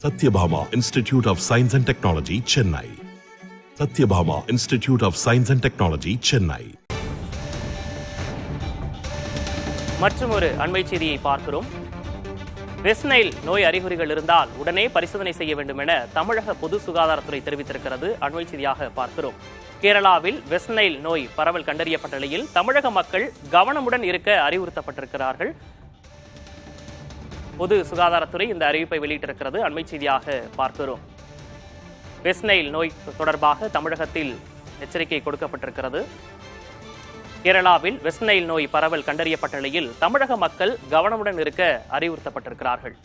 Satyabhama Institute of Science and Technology, Chennai. Satyabhama Institute of Science and Technology, Chennai. மற்றும் ஒரு அண்மை செய்தியை பார்க்கிறோம். வெஸ்ட் நைல் நோய் அறிகுறிகள் இருந்தால் உடனே பரிசோதனை செய்ய வேண்டும் என தமிழக பொது சுகாதாரத்துறை தெரிவித்திருக்கிறது. அண்மை செய்தியாக பார்க்கிறோம். கேரளாவில் வெஸ்ட் நைல் நோய் பரவல் கண்டறியப்பட்ட நிலையில் தமிழக மக்கள் கவனமுடன் இருக்க அறிவுறுத்தப்பட்டிருக்கிறார்கள். பொது சுகாதாரத்துறை இந்த அறிவிப்பை வெளியிட்டிருக்கிறது. அண்மை செய்தியாக பார்க்கிறோம். வெஸ்ட் நைல் நோய் தொடர்பாக தமிழகத்தில் எச்சரிக்கை கொடுக்கப்பட்டிருக்கிறது. கேரளாவில் வெஸ்ட் நைல் நோய் பரவல் கண்டறியப்பட்ட நிலையில் தமிழக மக்கள் கவனமுடன் இருக்க அறிவுறுத்தப்பட்டிருக்கிறார்கள்.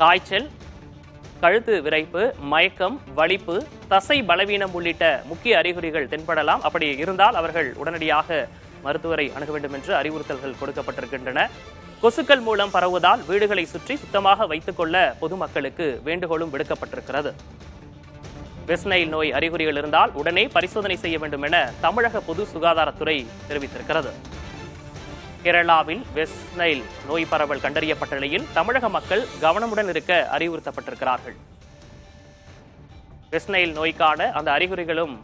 காய்ச்சல், கழுத்து விரைப்பு, மயக்கம், வலிப்பு, தசை பலவீனம் உள்ளிட்ட முக்கிய அறிகுறிகள் தென்படலாம். அப்படி இருந்தால் அவர்கள் உடனடியாக மருத்துவரை அணுக வேண்டும் என்று அறிவுறுத்தல்கள் கொடுக்கப்பட்டிருக்கின்றன. கொசுக்கள் மூலம் பரவுவதால் வீடுகளை சுற்றி சுத்தமாக வைத்துக் கொள்ள பொதுமக்களுக்கு வேண்டுகோளும் விடுக்கப்பட்டிருக்கிறது. வெஸ்ட் நைல் நோய் அறிகுறிகள் இருந்தால் உடனே பரிசோதனை செய்ய வேண்டும் என தமிழக பொது சுகாதாரத்துறை தெரிவித்திருக்கிறது. கேரளாவில் வெஸ்ட் நைல் நோய் பரவல் கண்டறியப்பட்ட நிலையில் தமிழக மக்கள் கவனமுடன் இருக்க அறிவுறுத்தப்பட்டிருக்கிறார்கள். வெஸ்ட் நைல் நோய்க்கான அந்த அறிகுறிகளும்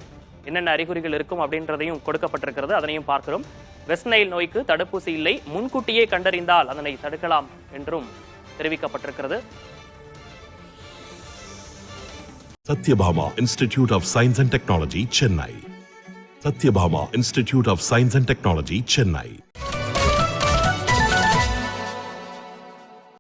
என்னென்ன அறிகுறிகள் இருக்கும் அப்படின்றதையும் கொடுக்கப்பட்டிருக்கிறது. அதனையும் பார்க்கிறோம். வெஸ்ட் நைல் நோய்க்கு தடுப்பூசி இல்லை, முன்கூட்டியே கண்டறிந்தால் அதனை தடுக்கலாம் என்றும் தெரிவிக்கப்பட்டிருக்கிறது. Satyabhama Institute of Science and Technology, Chennai. Satyabhama Institute of Science and Technology, Chennai.